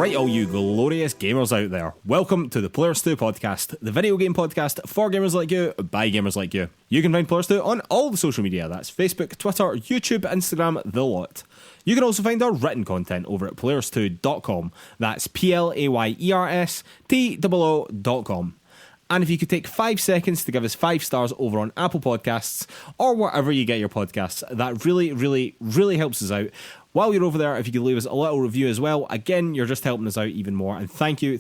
Alright, all you glorious gamers out there, welcome to the PlayersToo Podcast, the video game podcast for gamers like you, by gamers like you. You can find PlayersToo on all the social media, that's Facebook, Twitter, YouTube, Instagram, the lot. You can also find our written content over at PlayersToo.com, that's PLAYERSTOO.com. And if you could take 5 seconds to give us 5 stars over on Apple Podcasts or wherever you get your podcasts, that really helps us out. While you're over there, if you could leave us a little review as well, again, you're just helping us out even more. And thank you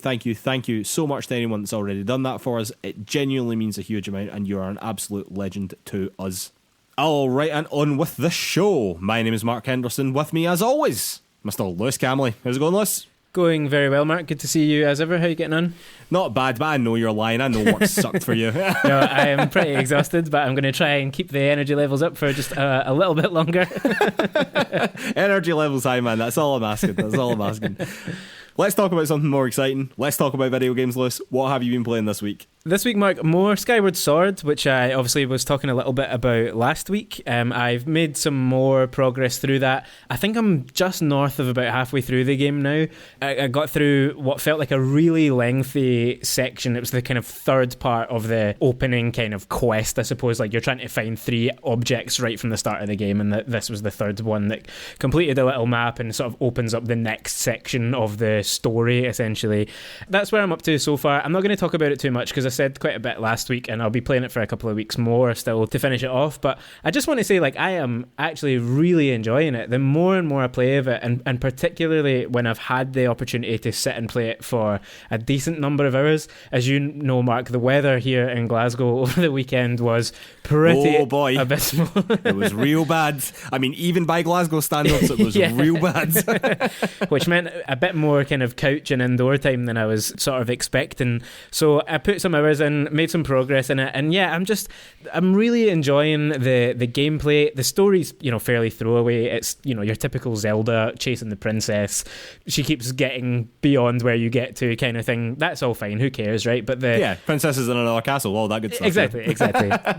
so much to anyone that's already done that for us. It genuinely means a huge amount, and you are an absolute legend to us. All right, and on with the show. My name is Mark Henderson. With me, as always, Mr. Lewis Camley. How's it going, Lewis? Going very well, Mark. Good to see you as ever. How are you getting on? Not bad, but I know you're lying. I know work sucked for you. No, I am pretty exhausted, but I'm going to try and keep the energy levels up for just a little bit longer. Energy levels high, man. That's all I'm asking. Let's talk about something more exciting. Let's talk about video games, Lewis. What have you been playing this week? This week, Mark, more Skyward Sword, which I obviously was talking a little bit about last week. I've made some more progress through that. I think I'm just north of about halfway through the game now. I got through what felt like a really lengthy section. It was the kind of third part of the opening kind of quest, I suppose. Like, you're trying to find 3 objects right from the start of the game, and this was the third one that completed a little map and sort of opens up the next section of the story, essentially. That's where I'm up to so far. I'm not going to talk about it too much because I said quite a bit last week, and I'll be playing it for a couple of weeks more still to finish it off. But I just want to say, like, I am actually really enjoying it. The more and more I play of it, and particularly when I've had the opportunity to sit and play it for a decent number of hours. As you know, Mark, the weather here in Glasgow over the weekend was pretty abysmal. It was real bad. I mean, even by Glasgow standards, it was real bad. Which meant a bit more kind of couch and indoor time than I was sort of expecting. So I put some hours in, made some progress in it, and yeah, I'm really enjoying the gameplay. The story's, fairly throwaway. It's, your typical Zelda chasing the princess. She keeps getting beyond where you get to kind of thing. That's all fine, who cares, right? But princesses in another castle, all that good stuff. Exactly.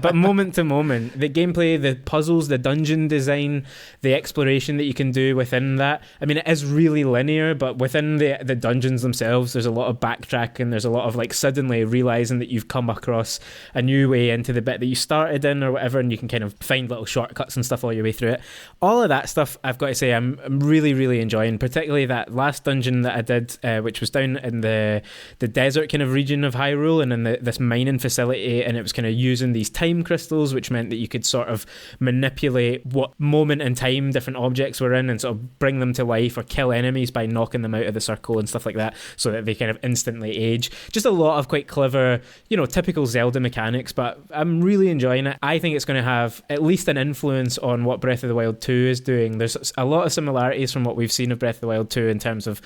But moment to moment, the gameplay, the puzzles, the dungeon design, the exploration that you can do within that, I mean, it is really linear, but within the dungeons themselves, there's a lot of backtracking. There's a lot of, like, suddenly realising that you've come across a new way into the bit that you started in or whatever, and you can kind of find little shortcuts and stuff all your way through it. All of that stuff, I've got to say, I'm really enjoying, particularly that last dungeon that I did, which was down in the desert kind of region of Hyrule, and in this mining facility, and it was kind of using these time crystals, which meant that you could sort of manipulate what moment in time different objects were in and sort of bring them to life or kill enemies by knocking them out of the circle and stuff like that, so that they kind of instantly age. Just a lot of quite clever, typical Zelda mechanics, but I'm really enjoying it. I think it's going to have at least an influence on what Breath of the Wild 2 is doing. There's a lot of similarities from what we've seen of Breath of the Wild 2 in terms of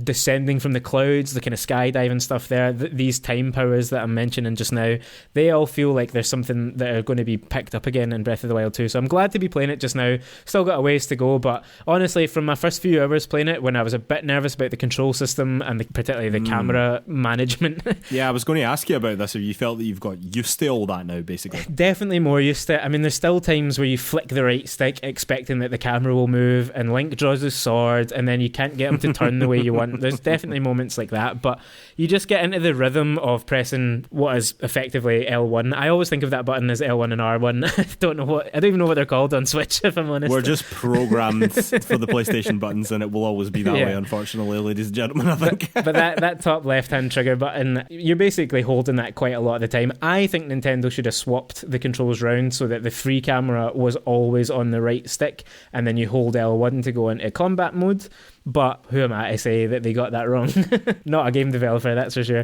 descending from the clouds, the kind of skydiving stuff there. These time powers that I'm mentioning just now, they all feel like there's something that are going to be picked up again in Breath of the Wild 2. So I'm glad to be playing it just now. Still got a ways to go, but honestly, from my first few hours playing it, when I was a bit nervous about the control system and particularly the camera management. Yeah, I was going to ask you about this, if you felt that you've got used to all that now, basically. Definitely more used to it. I mean, there's still times where you flick the right stick expecting that the camera will move, and Link draws his sword, and then you can't get him to turn the way you want. There's definitely moments like that, but you just get into the rhythm of pressing what is effectively L1. I always think of that button as L1 and R1. I don't even know what they're called on Switch, if I'm honest. We're just programmed for the PlayStation buttons, and it will always be that way, unfortunately, ladies and gentlemen, I think. But that top left-hand trigger button, you're basically holding that quite a lot of the time. I think Nintendo should have swapped the controls round so that the free camera was always on the right stick, and then you hold L1 to go into combat mode. But who am I to say that they got that wrong? Not a game developer, that's for sure.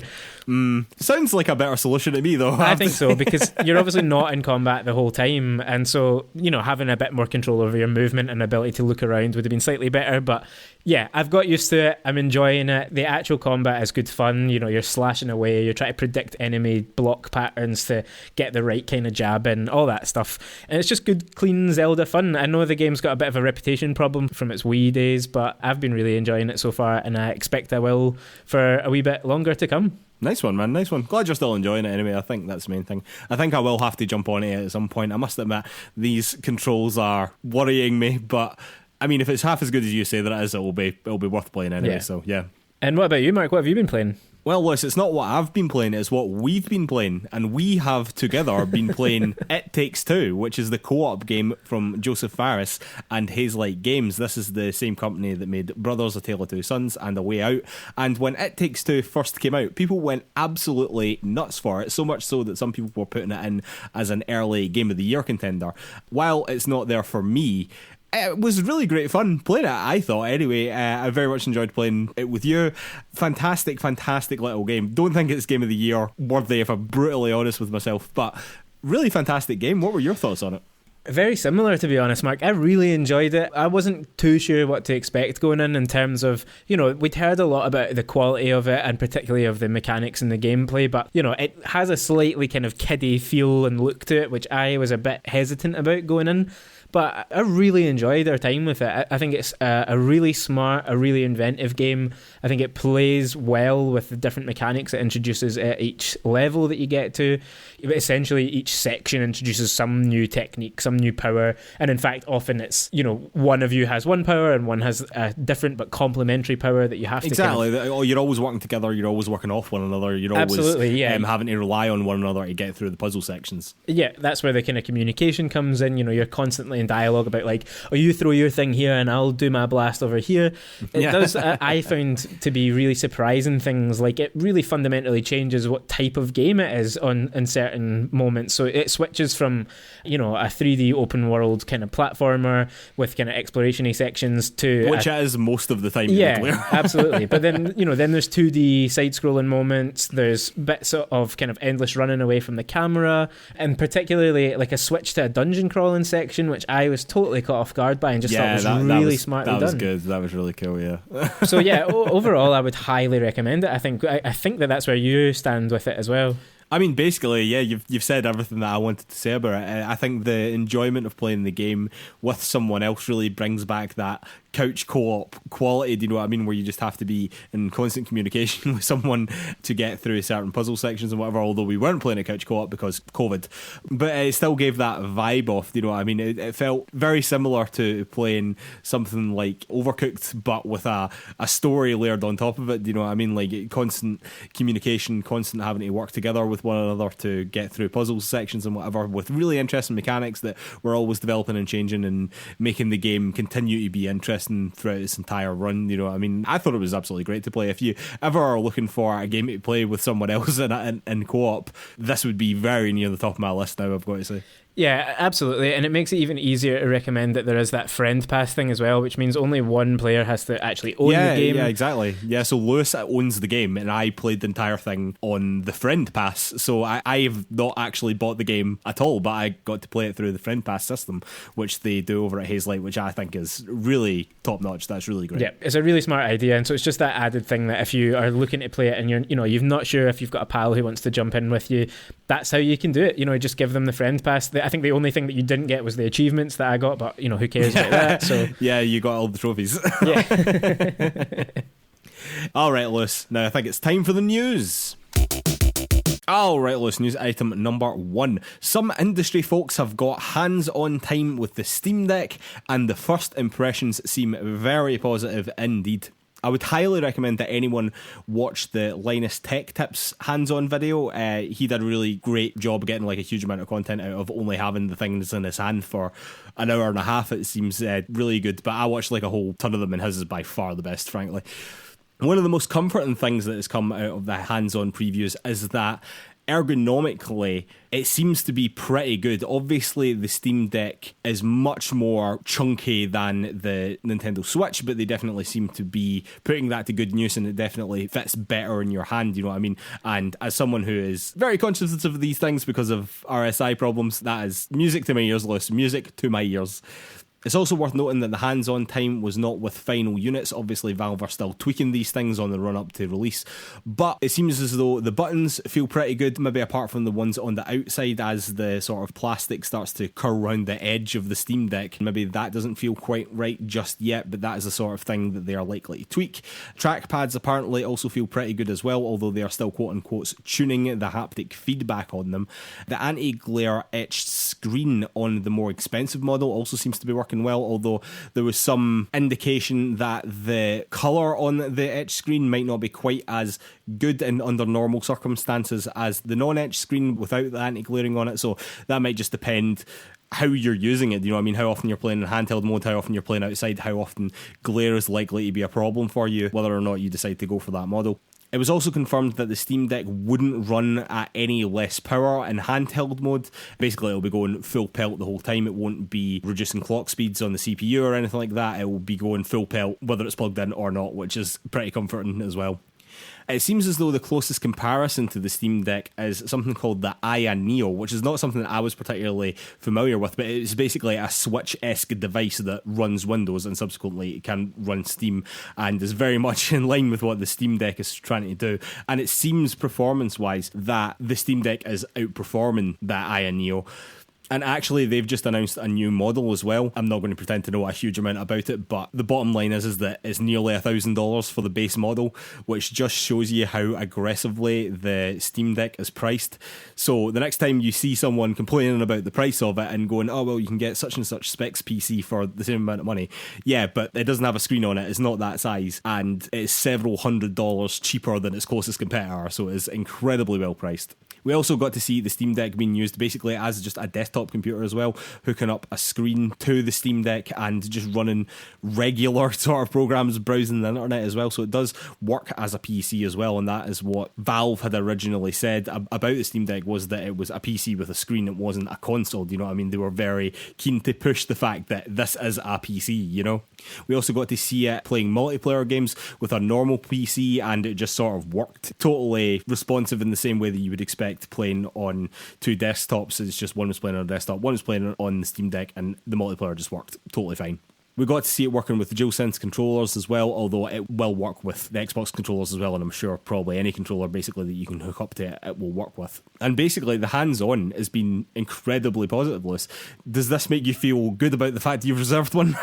Sounds like a better solution to me, though. I think so, because you're obviously not in combat the whole time, and so, having a bit more control over your movement and ability to look around would have been slightly better. But yeah, I've got used to it. I'm enjoying it. The actual combat is good fun. You're slashing away. You're trying to predict enemy block patterns to get the right kind of jab in, all that stuff. And it's just good, clean Zelda fun. I know the game's got a bit of a reputation problem from its Wii days, but I've been really enjoying it so far, and I expect I will for a wee bit longer to come. Nice one, man. Nice one. Glad you're still enjoying it anyway. I think that's the main thing. I think I will have to jump on it at some point. I must admit, these controls are worrying me, but I mean, if it's half as good as you say that it is, it'll be worth playing anyway. Yeah. So yeah. And what about you, Mark? What have you been playing? Well, Lewis, it's not what I've been playing, it's what we've been playing. And we have together been playing It Takes Two, which is the co-op game from Joseph Fares and Hazelight Games. This is the same company that made Brothers, A Tale of Two Sons and A Way Out. And when It Takes Two first came out, people went absolutely nuts for it, so much so that some people were putting it in as an early Game of the Year contender. While it's not there for me, it was really great fun playing it, I thought. Anyway, I very much enjoyed playing it with you. Fantastic little game. Don't think it's Game of the Year worthy, if I'm brutally honest with myself, but really fantastic game. What were your thoughts on it? Very similar, to be honest, Mark. I really enjoyed it. I wasn't too sure what to expect going in terms of, we'd heard a lot about the quality of it and particularly of the mechanics and the gameplay, but, it has a slightly kind of kiddie feel and look to it, which I was a bit hesitant about going in. But I really enjoyed our time with it. I think it's a really smart, a really inventive game. I think it plays well with the different mechanics it introduces at each level that you get to. Essentially, each section introduces some new technique, some new power. And in fact, often it's, one of you has one power and one has a different but complementary power that you have to... Exactly. You're always working together. You're always working off one another. You're always having to rely on one another to get through the puzzle sections. Yeah, that's where the kind of communication comes in. You're constantly in dialogue about you throw your thing here and I'll do my blast over here. It does, I found to be really surprising things. It really fundamentally changes what type of game it is in certain moments. So it switches from, a 3D open world kind of platformer with kind of exploration-y sections to... Which it is most of the time. Yeah, absolutely. But then, then there's 2D side-scrolling moments. There's bits of kind of endless running away from the camera, and particularly a switch to a dungeon crawling section, which I was totally caught off guard by and just thought was really smartly done. That was good. That was really cool, yeah. So yeah, overall, I would highly recommend it. I think that's where you stand with it as well. I mean, basically, yeah, you've said everything that I wanted to say about it. I think the enjoyment of playing the game with someone else really brings back that couch co-op quality, do you know what I mean, where you just have to be in constant communication with someone to get through certain puzzle sections and whatever, although we weren't playing a couch co-op because COVID, but it still gave that vibe off, do you know what I mean. It felt very similar to playing something like Overcooked but with a story layered on top of it, do you know what I mean, constant communication, constant having to work together with one another to get through puzzle sections and whatever, with really interesting mechanics that were always developing and changing and making the game continue to be interesting throughout its entire run, you know what I mean. I thought it was absolutely great to play. If you ever are looking for a game to play with someone else in co-op, this would be very near the top of my list now, I've got to say. Yeah, absolutely. And it makes it even easier to recommend that there is that friend pass thing as well, which means only one player has to actually own the game. Yeah, exactly. Yeah, so Lewis owns the game and I played the entire thing on the friend pass. So I have not actually bought the game at all, but I got to play it through the friend pass system, which they do over at Hazelight, which I think is really top notch. That's really great. Yeah, it's a really smart idea. And so it's just that added thing that if you are looking to play it and you're not sure if you've got a pal who wants to jump in with you, that's how you can do it. Just give them the friend pass. I think the only thing that you didn't get was the achievements that I got, but who cares about that? So yeah, you got all the trophies. Yeah. All right, Lewis. Now I think it's time for the news. All right, Lewis, news item number 1. Some industry folks have got hands-on time with the Steam Deck, and the first impressions seem very positive indeed. I would highly recommend that anyone watch the Linus Tech Tips hands-on video. He did a really great job getting a huge amount of content out of only having the things in his hand for an hour and a half. It seems really good, but I watched a whole ton of them and his is by far the best, frankly. One of the most comforting things that has come out of the hands-on previews is that ergonomically it seems to be pretty good. Obviously the Steam Deck is much more chunky than the Nintendo Switch, but they definitely seem to be putting that to good use and it definitely fits better in your hand, you know what I mean. And as someone who is very conscious of these things because of RSI problems, that is music to my ears, Lewis. Music to my ears. It's also worth noting that the hands-on time was not with final units. Obviously, Valve are still tweaking these things on the run-up to release. But it seems as though the buttons feel pretty good, maybe apart from the ones on the outside as the sort of plastic starts to curl around the edge of the Steam Deck. Maybe that doesn't feel quite right just yet, but that is the sort of thing that they are likely to tweak. Trackpads apparently also feel pretty good as well, although they are still quote-unquote tuning the haptic feedback on them. The anti-glare etched screen on the more expensive model also seems to be working working well, although there was some indication that the colour on the etch screen might not be quite as good under normal circumstances as the non-etch screen without the anti-glaring on it, so that might just depend how you're using it. You know what I mean? How often you're playing in handheld mode, how often you're playing outside, how often glare is likely to be a problem for you, whether or not you decide to go for that model. It was also confirmed that the Steam Deck wouldn't run at any less power in handheld mode. Basically, it'll be going full pelt the whole time. It won't be reducing clock speeds on the CPU or anything like that. It will be going full pelt whether it's plugged in or not, which is pretty comforting as well. It seems as though the closest comparison to the Steam Deck is something called the Aya Neo, which is not something that I was particularly familiar with, but it's basically a Switch-esque device that runs Windows and subsequently can run Steam, and is very much in line with what the Steam Deck is trying to do. And it seems, performance-wise, that the Steam Deck is outperforming that Aya Neo. And actually, they've just announced a new model as well. I'm not going to pretend to know a huge amount about it, but the bottom line is that it's nearly $1,000 for the base model, which just shows you how aggressively the Steam Deck is priced. So the next time you see someone complaining about the price of it and going, oh, well, you can get such and such specs PC for the same amount of money. Yeah, but it doesn't have a screen on it. It's not that size. And it's several $100s cheaper than its closest competitor. So it's incredibly well priced. We also got to see the Steam Deck being used basically as just a desktop computer as well, hooking up a screen to the Steam Deck and just running regular sort of programs, browsing the internet as well. So it does work as a PC as well, and that is what Valve had originally said about the Steam Deck, was that it was a PC with a screen. It wasn't a console, you know what I mean? They were very keen to push the fact that this is a PC, you know? We also got to see it playing multiplayer games with a normal PC, and it just sort of worked totally responsive in the same way that you would expect playing on two desktops. It's just one was playing on a desktop, one was playing on the Steam Deck, and the multiplayer just worked totally fine. We got to see it working with the DualSense controllers as well, although it will work with the Xbox controllers as well, and I'm sure probably any controller basically that you can hook up to it, it will work with. And basically the hands-on has been incredibly positive, Lewis. Does this make you feel good about the fact you've reserved one?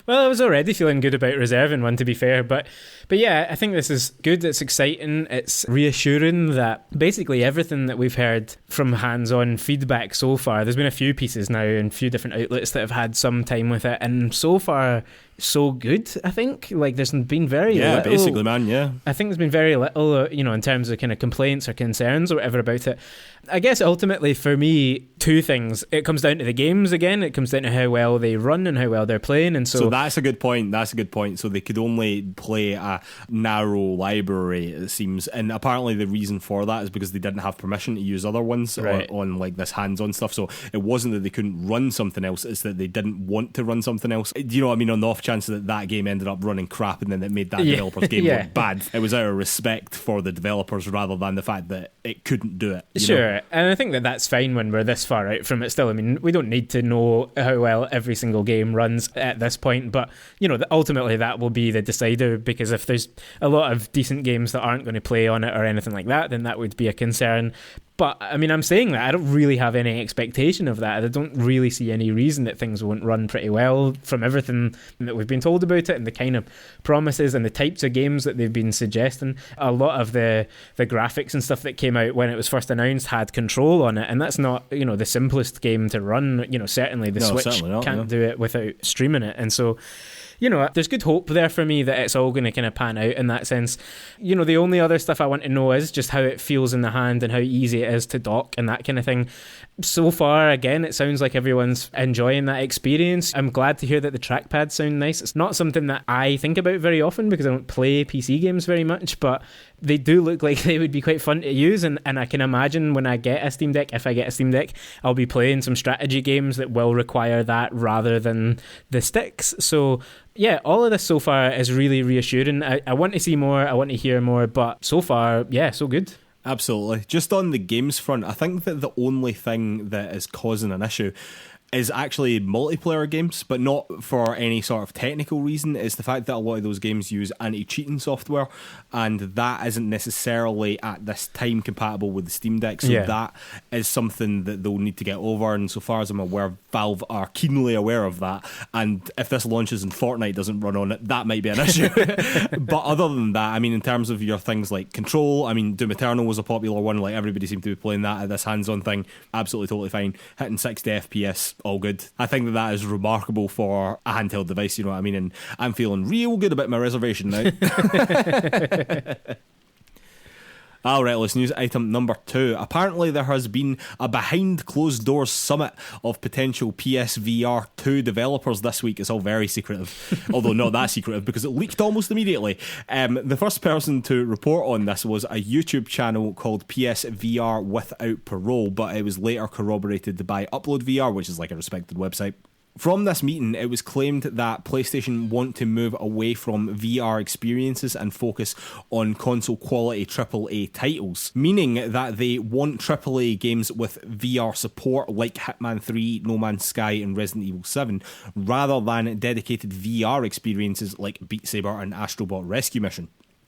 Well, I was already feeling good about reserving one, to be fair, but yeah, I think this is good, it's exciting, it's reassuring that basically everything that we've heard from hands-on feedback so far, there's been a few pieces now and a few different outlets that have had some time with it, and so far so good. I think like there's been very little, basically, man, yeah, I think there's been very little in terms of kind of complaints or concerns or whatever about it. I guess ultimately for me, two things. It comes down to the games again. It comes down to how well they run and how well they're playing. And so that's a good point. So they could only play a narrow library, it seems. And apparently the reason for that is because they didn't have permission to use other ones on like this hands-on stuff. So it wasn't that they couldn't run something else, it's that they didn't want to run something else. Do you know what I mean? On the off chance that game ended up running crap and then it made that developer's game look bad. It was out of respect for the developers rather than the fact that it couldn't do it. Sure. And I think that's fine when we're this far out from it still. I mean, we don't need to know how well every single game runs at this point, but ultimately that will be the decider, because if there's a lot of decent games that aren't going to play on it or anything like that, then that would be a concern. But, I mean, I'm saying that I don't really have any expectation of that. I don't really see any reason that things won't run pretty well from everything that we've been told about it and the kind of promises and the types of games that they've been suggesting. A lot of the graphics and stuff that came out when it was first announced had control on it, and that's not, the simplest game to run. Certainly the Switch can't do it without streaming it. And so, there's good hope there for me that it's all going to kind of pan out in that sense. The only other stuff I want to know is just how it feels in the hand and how easy it is to dock and that kind of thing. So far, again, it sounds like everyone's enjoying that experience. I'm glad to hear that the trackpads sound nice. It's not something that I think about very often because I don't play PC games very much, but they do look like they would be quite fun to use, and I can imagine when I get a Steam Deck, if I get a Steam Deck, I'll be playing some strategy games that will require that rather than the sticks. So yeah, all of this so far is really reassuring. I want to see more, I want to hear more, but so far, yeah, so good. Absolutely. Just on the games front, I think that the only thing that is causing an issue is actually multiplayer games, but not for any sort of technical reason. It's the fact that a lot of those games use anti-cheating software, and that isn't necessarily at this time compatible with the Steam Deck, so that is something that they'll need to get over, and so far as I'm aware, Valve are keenly aware of that, and if this launches and Fortnite doesn't run on it, that might be an issue. But other than that, I mean, in terms of your things like Control, I mean, Doom Eternal was a popular one, like everybody seemed to be playing that at this hands-on thing, absolutely totally fine, hitting 60 FPS all good. I think that is remarkable for a handheld device, you know what I mean? And I'm feeling real good about my reservation now. Alright, let's news item number 2. Apparently there has been a behind closed doors summit of potential PSVR 2 developers this week. It's all very secretive, although not that secretive because it leaked almost immediately. The first person to report on this was a YouTube channel called PSVR Without Parole, but it was later corroborated by Upload VR, which is like a respected website. From this meeting, it was claimed that PlayStation want to move away from VR experiences and focus on console quality AAA titles, meaning that they want AAA games with VR support like Hitman 3, No Man's Sky and Resident Evil 7, rather than dedicated VR experiences like Beat Saber and Astro Bot Rescue Mission.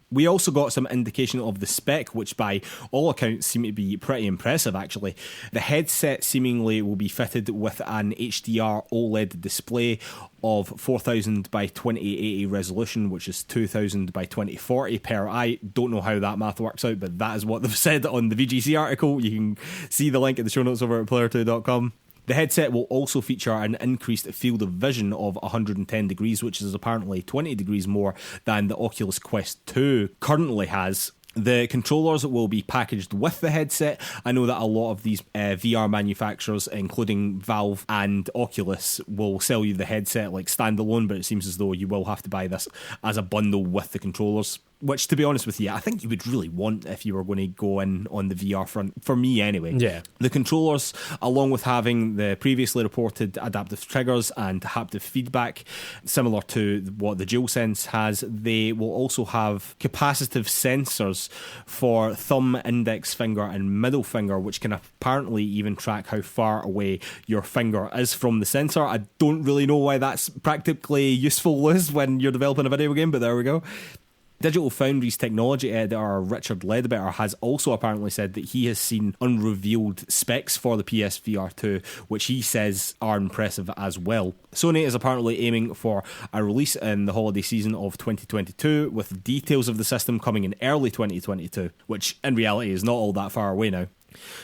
We also got some indication of the spec, which by all accounts seem to be pretty impressive actually. The headset seemingly will be fitted with an HDR OLED display of 4000 by 2080 resolution, which is 2000 by 2040 per eye. Don't know how that math works out, but that is what they've said on the VGC article. You can see the link in the show notes over at PlayerToo.com. The headset will also feature an increased field of vision of 110 degrees, which is apparently 20 degrees more than the Oculus Quest 2 currently has. The controllers will be packaged with the headset. I know that a lot of these VR manufacturers, including Valve and Oculus, will sell you the headset like standalone, but it seems as though you will have to buy this as a bundle with the controllers. Which, to be honest with you, I think you would really want if you were going to go in on the VR front, for me anyway. Yeah. The controllers, along with having the previously reported adaptive triggers and haptic feedback, similar to what the DualSense has, they will also have capacitive sensors for thumb, index finger and middle finger, which can apparently even track how far away your finger is from the sensor. I don't really know why that's practically useful, Liz, when you're developing a video game, but there we go. Digital Foundry's technology editor Richard Ledbetter has also apparently said that he has seen unrevealed specs for the PSVR 2, which he says are impressive as well. Sony is apparently aiming for a release in the holiday season of 2022, with details of the system coming in early 2022, which in reality is not all that far away now.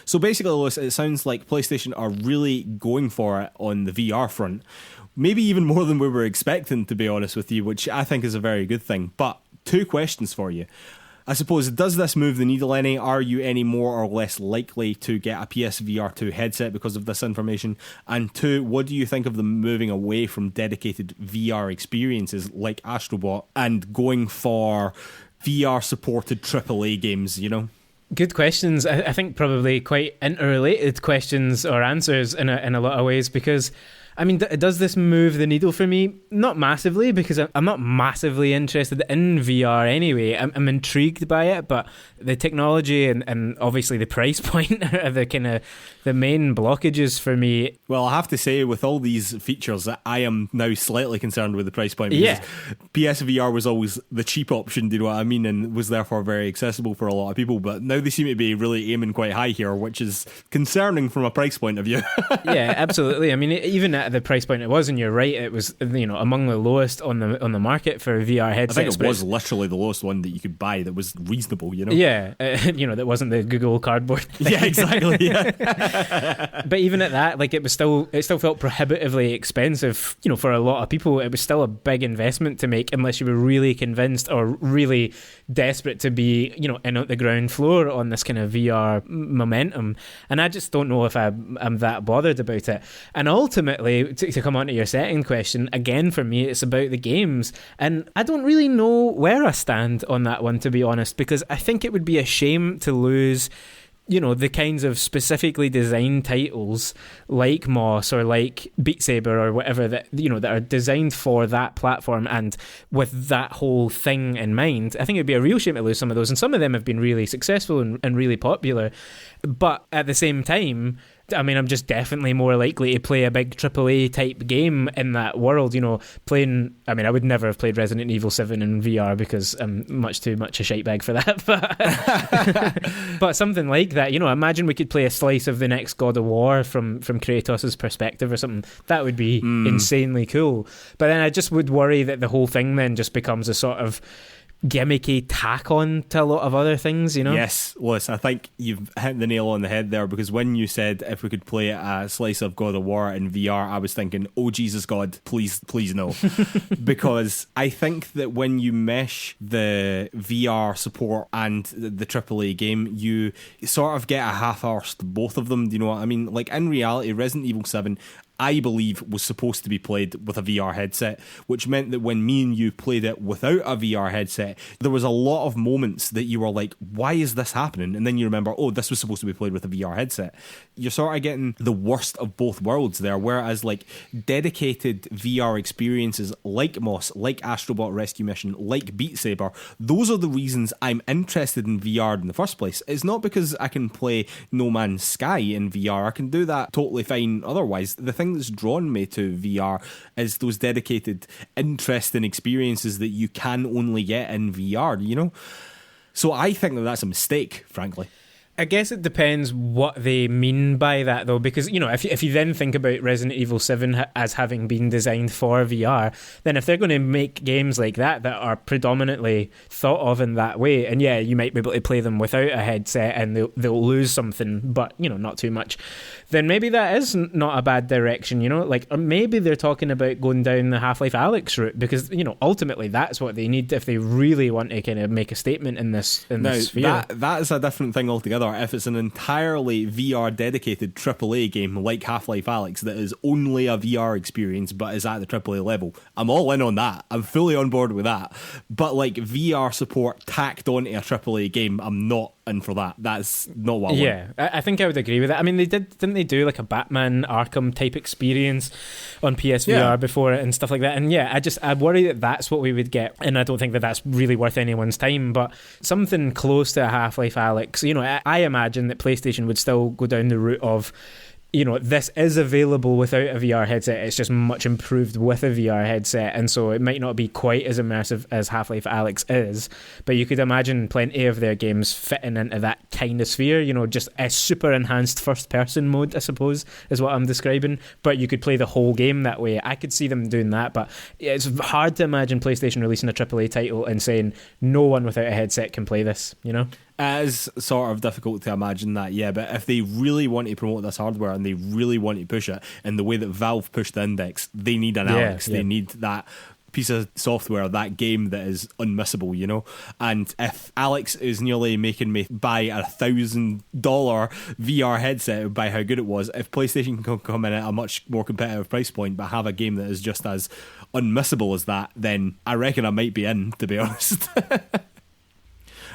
So basically, Lewis, it sounds like PlayStation are really going for it on the VR front. Maybe even more than we were expecting, to be honest with you, which I think is a very good thing. But 2 questions for you. I suppose, does this move the needle any? Are you any more or less likely to get a PSVR 2 headset because of this information? And 2, what do you think of them moving away from dedicated VR experiences like Astrobot and going for VR-supported AAA games, you know? Good questions. I think probably quite interrelated questions or answers in a lot of ways, because I mean, does this move the needle for me? Not massively, because I'm not massively interested in VR anyway. I'm intrigued by it, but the technology and obviously the price point are the kind of the main blockages for me. Well, I have to say, with all these features, I am now slightly concerned with the price point. Yeah. PSVR was always the cheap option, do you know what I mean? And was therefore very accessible for a lot of people. But now they seem to be really aiming quite high here, which is concerning from a price point of view. Yeah, absolutely. I mean, even at the price point it was, and you're right, it was, you know, among the lowest on the market for VR headsets. I think it was literally the lowest one that you could buy that was reasonable, you know? Yeah, you know, that wasn't the Google Cardboard thing. Yeah, exactly, yeah. But even at that, like, it still felt prohibitively expensive, you know, for a lot of people. It was still a big investment to make unless you were really convinced or really desperate to be, you know, in at the ground floor on this kind of VR momentum. And I just don't know if I'm that bothered about it. And ultimately, to come on to your second question, again, for me, it's about the games. And I don't really know where I stand on that one, to be honest, because I think it would be a shame to lose, you know, the kinds of specifically designed titles like Moss or like Beat Saber or whatever that, you know, that are designed for that platform and with that whole thing in mind. I think it'd be a real shame to lose some of those, and some of them have been really successful and really popular. But at the same time, I mean, I'm just definitely more likely to play a big AAA type game in that world, you know, playing, I mean, I would never have played Resident Evil 7 in VR because I'm much too much a shite bag for that, but something like that, you know, imagine we could play a slice of the next God of War from Kratos' perspective or something. That would be insanely cool. But then I just would worry that the whole thing then just becomes a sort of gimmicky tack on to a lot of other things, you know? Yes, Lewis, I think you've hit the nail on the head there, because when you said if we could play a slice of God of War in VR, I was thinking, oh Jesus God, please no. Because I think that when you mesh the VR support and the AAA game, you sort of get a half-arsed both of them, do you know what I mean? Like, in reality, Resident Evil 7, I believe, was supposed to be played with a VR headset, which meant that when me and you played it without a VR headset, there was a lot of moments that you were like, why is this happening? And then you remember, oh, this was supposed to be played with a VR headset. You're sort of getting the worst of both worlds there, whereas like dedicated VR experiences like Moss, like Astrobot Rescue Mission, like Beat Saber, those are the reasons I'm interested in VR in the first place. It's not because I can play No Man's Sky in VR. I can do that totally fine otherwise. The thing that's drawn me to VR is those dedicated, interesting experiences that you can only get in VR, you know? So I think that that's a mistake, frankly. I guess it depends what they mean by that, though, because, you know, if you then think about Resident Evil 7 as having been designed for VR, then if they're going to make games like that are predominantly thought of in that way, and yeah, you might be able to play them without a headset and they'll lose something, but, you know, not too much, then maybe that is not a bad direction, you know? Like, or maybe they're talking about going down the Half-Life Alyx route, because, you know, ultimately that's what they need if they really want to kind of make a statement in this sphere. That is a different thing altogether. If it's an entirely VR dedicated AAA game like Half-Life Alyx that is only a VR experience but is at the AAA level, I'm all in on that. I'm fully on board with that. But like VR support tacked onto a AAA game, I'm not in for that. That's not what I want. Yeah, I think I would agree with that. I mean, didn't they do like a Batman Arkham type experience on PSVR before it and stuff like that? And yeah, I worry that that's what we would get, and I don't think that that's really worth anyone's time. But something close to a Half-Life Alyx, you know, I imagine that PlayStation would still go down the route of, you know, this is available without a VR headset, it's just much improved with a VR headset, and so it might not be quite as immersive as Half-Life Alyx is, but you could imagine plenty of their games fitting into that kind of sphere, you know, just a super enhanced first-person mode, I suppose, is what I'm describing, but you could play the whole game that way. I could see them doing that, but it's hard to imagine PlayStation releasing a AAA title and saying, no one without a headset can play this, you know? It is sort of difficult to imagine that, yeah, but if they really want to promote this hardware and they really want to push it in the way that Valve pushed the Index, they need an Alyx. They need that piece of software, that game that is unmissable, you know? And if Alyx is nearly making me buy $1,000 VR headset by how good it was, if PlayStation can come in at a much more competitive price point but have a game that is just as unmissable as that, then I reckon I might be in, to be honest.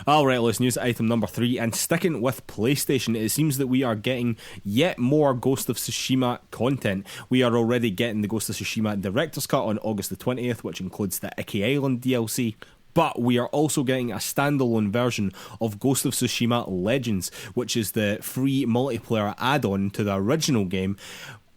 Alright, let's news item number 3, and sticking with PlayStation, it seems that we are getting yet more Ghost of Tsushima content. We are already getting the Ghost of Tsushima Director's Cut on August the 20th, which includes the Icky Island DLC. But we are also getting a standalone version of Ghost of Tsushima Legends, which is the free multiplayer add-on to the original game,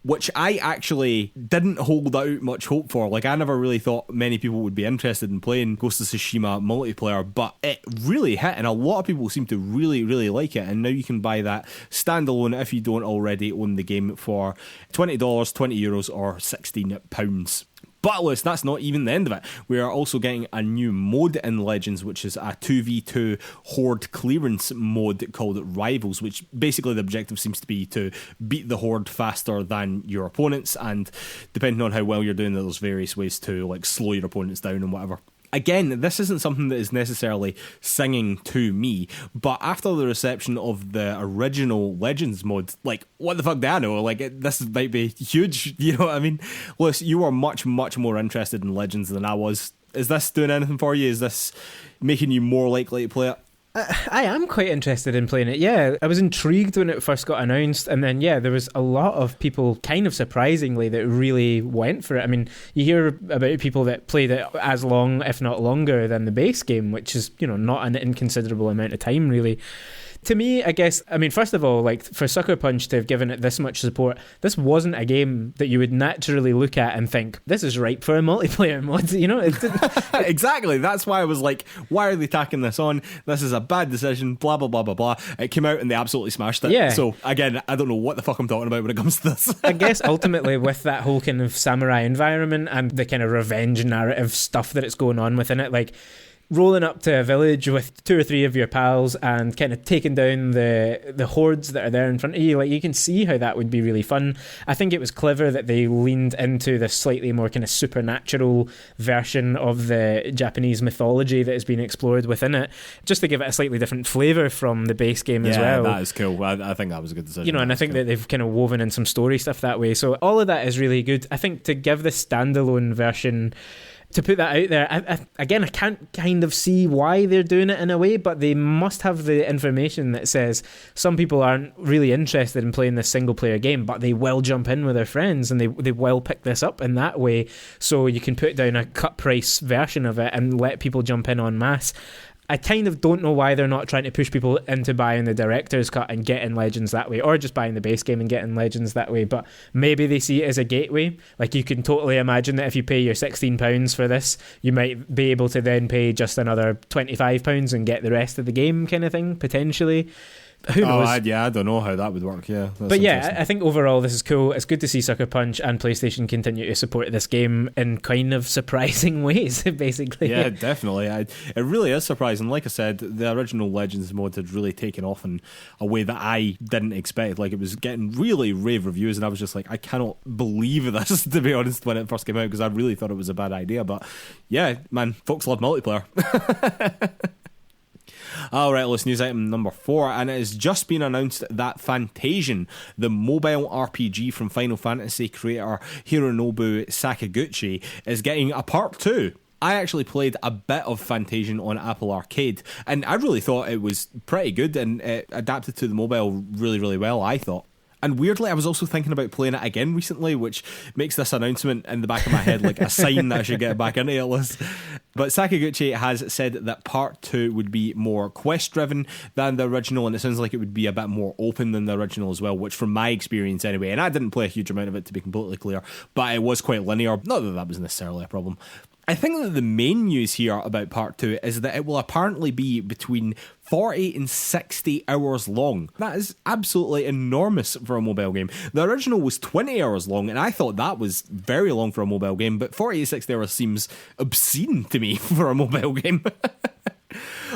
which I actually didn't hold out much hope for. Like, I never really thought many people would be interested in playing Ghost of Tsushima multiplayer, but it really hit, and a lot of people seem to really, really like it, and now you can buy that standalone if you don't already own the game for $20, €20 or £16. But Lewis, that's not even the end of it. We are also getting a new mode in Legends, which is a 2v2 horde clearance mode called Rivals, which basically the objective seems to be to beat the horde faster than your opponents, and depending on how well you're doing, there's various ways to like slow your opponents down and whatever. Again, this isn't something that is necessarily singing to me, but after the reception of the original Legends mode, like, what the fuck do I know? Like, this might be huge, you know what I mean? Lewis, you are much, much more interested in Legends than I was. Is this doing anything for you? Is this making you more likely to play it? I am quite interested in playing it, yeah. I was intrigued when it first got announced, and then, yeah, there was a lot of people, kind of surprisingly, that really went for it. I mean, you hear about people that played it as long, if not longer, than the base game, which is, you know, not an inconsiderable amount of time, really. To me, I guess, I mean, first of all, like, for Sucker Punch to have given it this much support, this wasn't a game that you would naturally look at and think, this is ripe for a multiplayer mod, you know? Exactly, that's why I was like, why are they tacking this on? This is a bad decision, blah, blah, blah, blah, blah. It came out and they absolutely smashed it. Yeah. So, again, I don't know what the fuck I'm talking about when it comes to this. I guess, ultimately, with that whole kind of samurai environment and the kind of revenge narrative stuff that it's going on within it, like, rolling up to a village with 2 or 3 of your pals and kind of taking down the hordes that are there in front of you. Like, you can see how that would be really fun. I think it was clever that they leaned into the slightly more kind of supernatural version of the Japanese mythology that has been explored within it, just to give it a slightly different flavour from the base game as well. Yeah, that is cool. I think that was a good decision. You know, and I think that they've kind of woven in some story stuff that way. So all of that is really good. I think to give the standalone version, to put that out there, I can't kind of see why they're doing it in a way, but they must have the information that says some people aren't really interested in playing this single player game, but they will jump in with their friends and they will pick this up in that way. So you can put down a cut price version of it and let people jump in en masse. I kind of don't know why they're not trying to push people into buying the director's cut and getting Legends that way, or just buying the base game and getting Legends that way. But maybe they see it as a gateway. Like, you can totally imagine that if you pay your £16 for this, you might be able to then pay just another £25 and get the rest of the game, kind of thing, potentially. Who knows? I don't know how that would work. But yeah, I think overall this is cool. It's good to see Sucker Punch and PlayStation continue to support this game in kind of surprising ways, basically. Yeah, definitely. It really is surprising. Like I said, the original Legends mod had really taken off in a way that I didn't expect. Like, it was getting really rave reviews, and I was just like, I cannot believe this, to be honest, when it first came out, because I really thought it was a bad idea. But yeah, man, folks love multiplayer. Alright, let's news item number 4, and it has just been announced that Fantasian, the mobile RPG from Final Fantasy creator Hironobu Sakaguchi, is getting a part 2. I actually played a bit of Fantasian on Apple Arcade, and I really thought it was pretty good, and it adapted to the mobile really, really well, I thought. And weirdly, I was also thinking about playing it again recently, which makes this announcement in the back of my head like a sign that I should get back into it. But Sakaguchi has said that part 2 would be more quest-driven than the original, and it sounds like it would be a bit more open than the original as well, which from my experience anyway, and I didn't play a huge amount of it to be completely clear, but it was quite linear. Not that that was necessarily a problem. I think that the main news here about part 2 is that it will apparently be between 40 and 60 hours long. That is absolutely enormous for a mobile game. The original was 20 hours long, and I thought that was very long for a mobile game, but 40 to 60 hours seems obscene to me for a mobile game.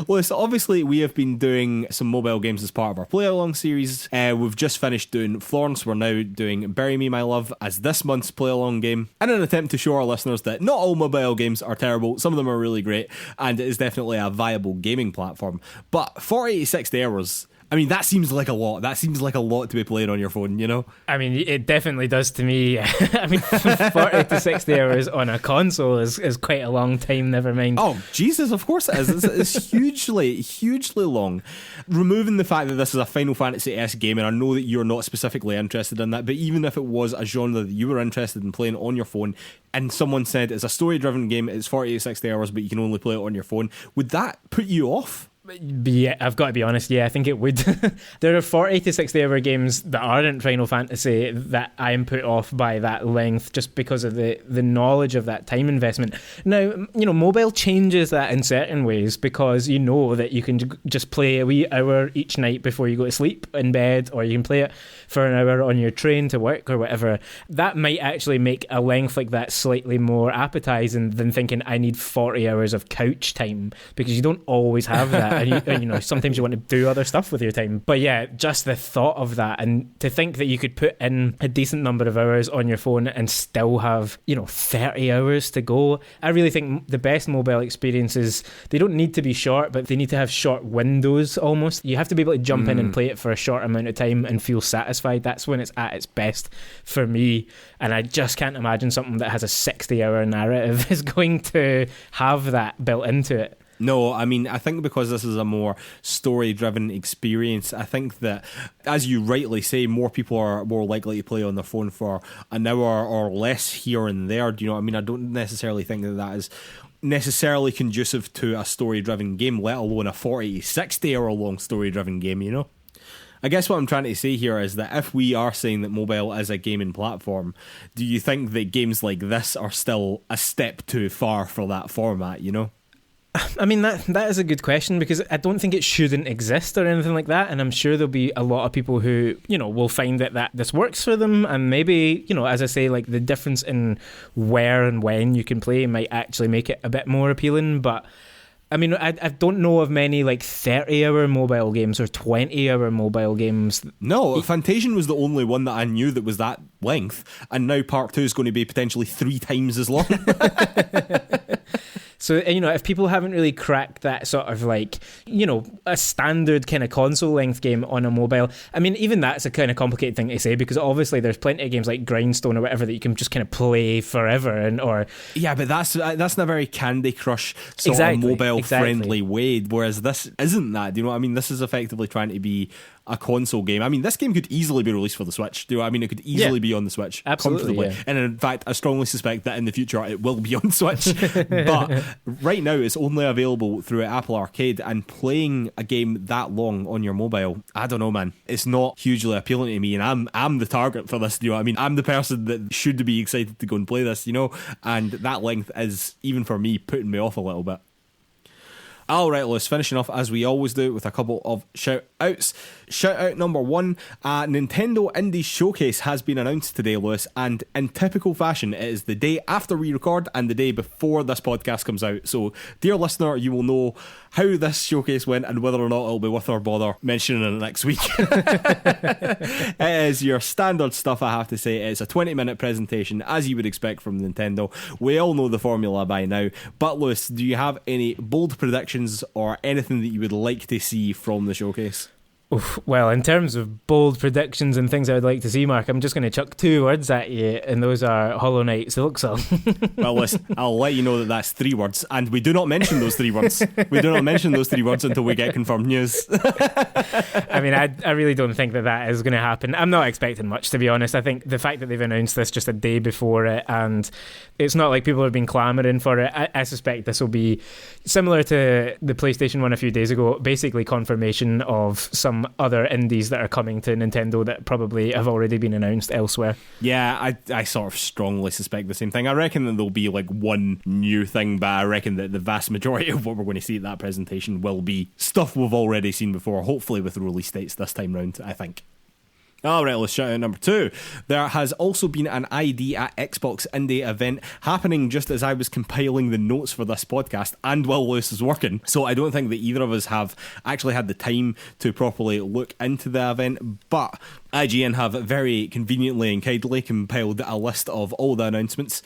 Well, so obviously we have been doing some mobile games as part of our PlayAlong series. We've just finished doing Florence. We're now doing Bury Me, My Love as this month's PlayAlong game, in an attempt to show our listeners that not all mobile games are terrible. Some of them are really great, and it is definitely a viable gaming platform. But 40 to 60 hours... I mean, that seems like a lot. That seems like a lot to be playing on your phone, you know? I mean, it definitely does to me. I mean, 40 to 60 hours on a console is quite a long time, never mind. Oh, Jesus, of course it is. It's hugely, hugely long. Removing the fact that this is a Final Fantasy-esque game, and I know that you're not specifically interested in that, but even if it was a genre that you were interested in playing on your phone, and someone said it's a story-driven game, it's 40 to 60 hours, but you can only play it on your phone, would that put you off? Yeah, I've got to be honest. Yeah, I think it would. There are 40 to 60 hour games that aren't Final Fantasy that I am put off by that length just because of the knowledge of that time investment. Now, you know, mobile changes that in certain ways because you know that you can just play a wee hour each night before you go to sleep in bed, or you can play it for an hour on your train to work or whatever. That might actually make a length like that slightly more appetizing than thinking I need 40 hours of couch time, because you don't always have that. And you know, sometimes you want to do other stuff with your time. But yeah, just the thought of that, and to think that you could put in a decent number of hours on your phone and still have, you know, 30 hours to go. I really think the best mobile experiences, they don't need to be short, but they need to have short windows almost. You have to be able to jump in and play it for a short amount of time and feel satisfied. That's when it's at its best for me. And I just can't imagine something that has a 60-hour narrative is going to have that built into it. No, I mean, I think because this is a more story-driven experience, I think that, as you rightly say, more people are more likely to play on their phone for an hour or less here and there. Do you know what I mean? I don't necessarily think that is necessarily conducive to a story-driven game, let alone a 40, 60-hour long story-driven game, you know? I guess what I'm trying to say here is that if we are saying that mobile is a gaming platform, do you think that games like this are still a step too far for that format, you know? I mean, that is a good question, because I don't think it shouldn't exist or anything like that, and I'm sure there'll be a lot of people who, you know, will find that this works for them, and maybe, you know, as I say, like the difference in where and when you can play might actually make it a bit more appealing. But I mean, I don't know of many like 30-hour mobile games or 20-hour mobile games. No, Fantasian was the only one that I knew that was that length, and now Part 2 is going to be potentially 3 times as long. So, you know, if people haven't really cracked that sort of like, you know, a standard kind of console length game on a mobile, I mean, even that's a kind of complicated thing to say, because obviously there's plenty of games like Grindstone or whatever that you can just kind of play forever, and or yeah, but that's in a very Candy Crush sort of mobile friendly way, whereas this isn't that. Do you know what I mean? This is effectively trying to be a console game. I mean, this game could easily be released for the Switch. Do you know what I mean? It could easily be on the Switch comfortably. Yeah. And in fact, I strongly suspect that in the future it will be on Switch. But right now, it's only available through Apple Arcade, and playing a game that long on your mobile, I don't know, man. It's not hugely appealing to me, and I'm the target for this. Do you know what I mean? I'm the person that should be excited to go and play this, you know? And that length is, even for me, putting me off a little bit. Alright, Lewis, finishing off as we always do with a couple of shout outs. Shout out number 1, Nintendo Indie Showcase has been announced today, Lewis, and in typical fashion, it is the day after we record and the day before this podcast comes out. So, dear listener, you will know how this showcase went and whether or not it'll be worth our bother mentioning it next week. It is your standard stuff, I have to say. It's a 20-minute presentation, as you would expect from Nintendo. We all know the formula by now, but Lewis, do you have any bold predictions or anything that you would like to see from the showcase? Oof, well, in terms of bold predictions and things I would like to see, Mark, I'm just going to chuck 2 words at you, and those are Hollow Knight Silksong. Well, listen, I'll let you know that that's 3 words, and we do not mention those 3 words. We do not mention those 3 words until we get confirmed news. I mean, I really don't think that is going to happen. I'm not expecting much, to be honest. I think the fact that they've announced this just a day before it, and it's not like people have been clamouring for it, I suspect this will be similar to the PlayStation one a few days ago, basically confirmation of some other indies that are coming to Nintendo that probably have already been announced elsewhere. Yeah, I sort of strongly suspect the same thing. I reckon that there'll be like one new thing, but I reckon that the vast majority of what we're going to see at that presentation will be stuff we've already seen before, hopefully with release dates this time round, I think. Alright, let's shout out number 2. There has also been an ID at Xbox Indie event happening just as I was compiling the notes for this podcast and while Lewis is working. So I don't think that either of us have actually had the time to properly look into the event, but IGN have very conveniently and kindly compiled a list of all the announcements.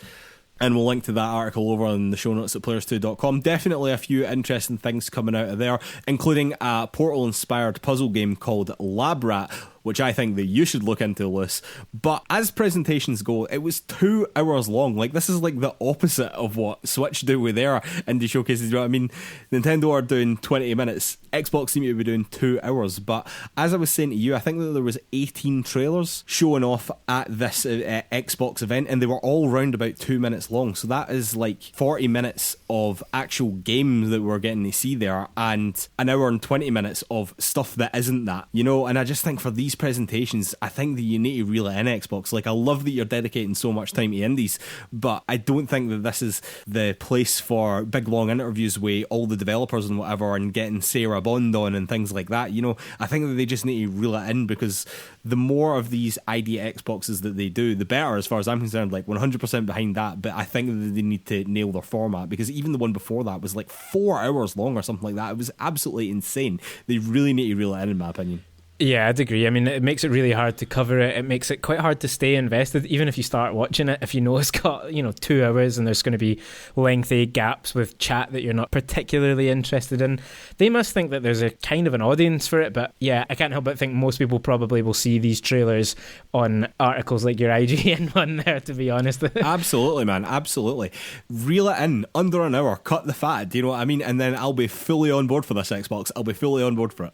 And we'll link to that article over in the show notes at PlayersToo.com. Definitely a few interesting things coming out of there, including a Portal-inspired puzzle game called Lab Rat, which I think that you should look into, Lewis. But as presentations go, it was 2 hours long. Like, this is like the opposite of what Switch do with their indie showcases. You know what I mean? Nintendo are doing 20 minutes. Xbox seem to be doing 2 hours. But as I was saying to you, I think that there was 18 trailers showing off at this Xbox event, and they were all round about 2 minutes long. So that is like 40 minutes of actual games that we're getting to see there, and an hour and 20 minutes of stuff that isn't that, you know? And I just think for these presentations, I think that you need to reel it in, Xbox. Like, I love that you're dedicating so much time to indies, but I don't think that this is the place for big long interviews with all the developers and whatever, and getting Sarah Bond on and things like that, you know? I think that they just need to reel it in, because the more of these ID Xboxes that they do, the better, as far as I'm concerned. Like, 100% behind that, but I think that they need to nail their format, because even the one before that was like 4 hours long or something like that. It was absolutely insane. They really need to reel it in my opinion. Yeah, I'd agree. I mean, it makes it really hard to cover it. It makes it quite hard to stay invested, even if you start watching it. If you know it's got, 2 hours and there's going to be lengthy gaps with chat that you're not particularly interested in, they must think that there's a kind of an audience for it. But yeah, I can't help but think most people probably will see these trailers on articles like your IGN one there, to be honest. Absolutely, man. Absolutely. Reel it in under an hour, cut the fat. Do you know what I mean? And then I'll be fully on board for this Xbox. I'll be fully on board for it.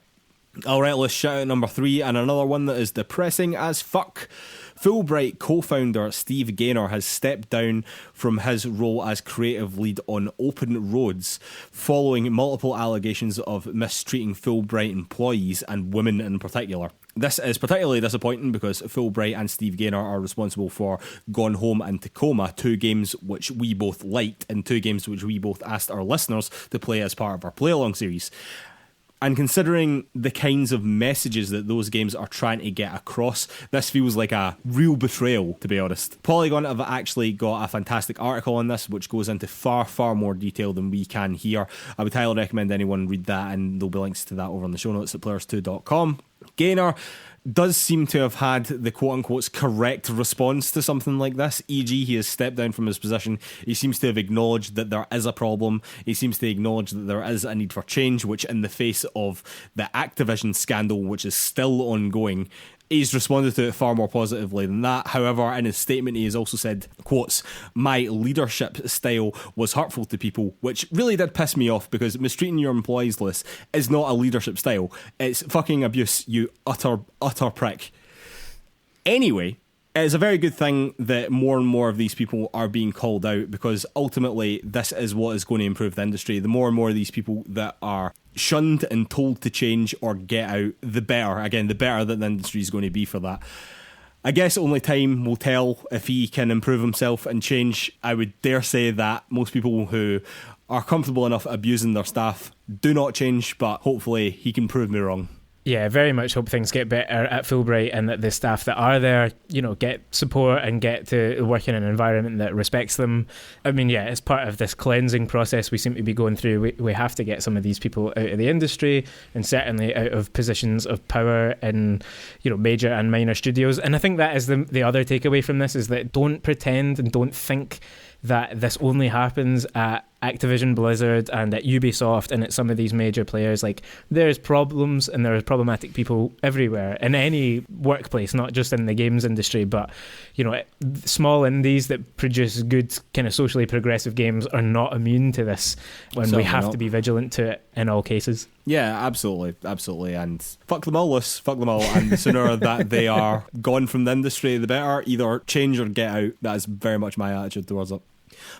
Alright, let's shout out number 3, and another one that is depressing as fuck. Fullbright co-founder Steve Gaynor has stepped down from his role as creative lead on Open Roads following multiple allegations of mistreating Fullbright employees and women in particular. This is particularly disappointing because Fullbright and Steve Gaynor are responsible for Gone Home and Tacoma, 2 games which we both liked and 2 games which we both asked our listeners to play as part of our PlayAlong series. And considering the kinds of messages that those games are trying to get across, this feels like a real betrayal, to be honest. Polygon have actually got a fantastic article on this, which goes into far, far more detail than we can here. I would highly recommend anyone read that, and there'll be links to that over on the show notes at PlayersToo.com. Gainer does seem to have had the quote-unquote correct response to something like this, e.g. he has stepped down from his position. He seems to have acknowledged that there is a problem. He seems to acknowledge that there is a need for change, which in the face of the Activision scandal, which is still ongoing, he's responded to it far more positively than that. However, in his statement, he has also said, quotes, "My leadership style was hurtful to people," which really did piss me off, because mistreating your employees, Lewis, is not a leadership style. It's fucking abuse, you utter prick. Anyway, it's a very good thing that more and more of these people are being called out, because ultimately this is what is going to improve the industry. The more and more of these people that are shunned and told to change or get out, the better. Again, the better that the industry is going to be for that. I guess only time will tell if he can improve himself and change. I would dare say that most people who are comfortable enough abusing their staff do not change, but hopefully he can prove me wrong. Yeah, very much hope things get better at Fullbright, and that the staff that are there, get support and get to work in an environment that respects them. I mean, yeah, it's part of this cleansing process we seem to be going through. We have to get some of these people out of the industry, and certainly out of positions of power in, major and minor studios. And I think that is the other takeaway from this, is that don't pretend and don't think that this only happens at Activision Blizzard and at Ubisoft and at some of these major players. Like, there's problems and there are problematic people everywhere in any workplace, not just in the games industry, but small indies that produce good kind of socially progressive games are not immune to this, when we have to be vigilant to it in all cases. Yeah, absolutely, and fuck them all, Lewis, fuck them all, and the sooner that they are gone from the industry, the better. Either change or get out. That is very much my attitude towards it.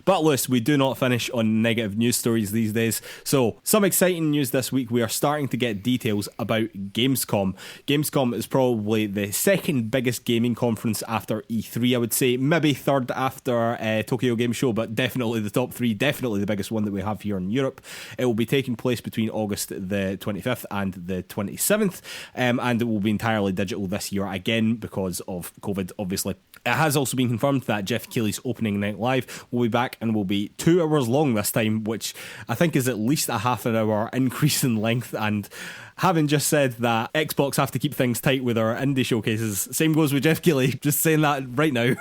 But Lewis, we do not finish on negative news stories these days. So, some exciting news this week. We are starting to get details about Gamescom. Gamescom is probably the second biggest gaming conference after E3, I would say. Maybe third after Tokyo Game Show, but definitely the top three. Definitely the biggest one that we have here in Europe. It will be taking place between August the 25th and the 27th. And it will be entirely digital this year again because of COVID, obviously. It has also been confirmed that Jeff Keighley's opening night live will be back and will be 2 hours long this time, which I think is at least a half an hour increase in length. And having just said that Xbox have to keep things tight with our indie showcases, same goes with Jeff Keighley, just saying that right now.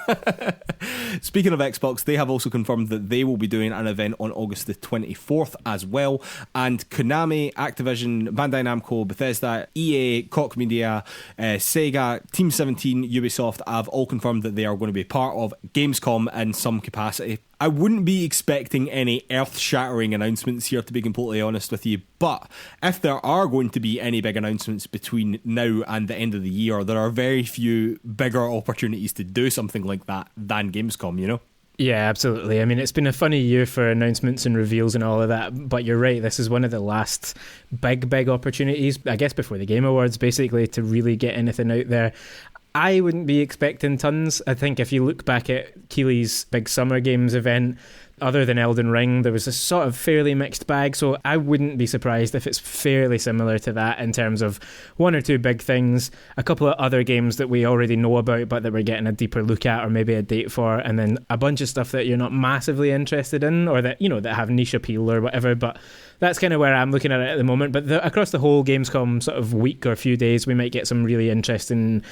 Speaking of Xbox, they have also confirmed that they will be doing an event on August the 24th as well, and Konami, Activision, Bandai Namco, Bethesda, EA, Koch Media, Sega, Team 17, Ubisoft have all confirmed that they are going to be part of Gamescom in some capacity. I wouldn't be expecting any earth-shattering announcements here, to be completely honest with you, but if there are going to be any big announcements between now and the end of the year, there are very few bigger opportunities to do something like that than Gamescom, Yeah, absolutely. I mean, it's been a funny year for announcements and reveals and all of that, but you're right, this is one of the last big opportunities, I guess before the Game Awards, basically, to really get anything out there. I wouldn't be expecting tons. I think if you look back at Keighley's big Summer Games event, other than Elden Ring, there was a sort of fairly mixed bag, so I wouldn't be surprised if it's fairly similar to that in terms of 1 or 2 big things, a couple of other games that we already know about but that we're getting a deeper look at or maybe a date for, and then a bunch of stuff that you're not massively interested in or that, that have niche appeal or whatever, but that's kind of where I'm looking at it at the moment. But across the whole Gamescom sort of week or few days, we might get some really interesting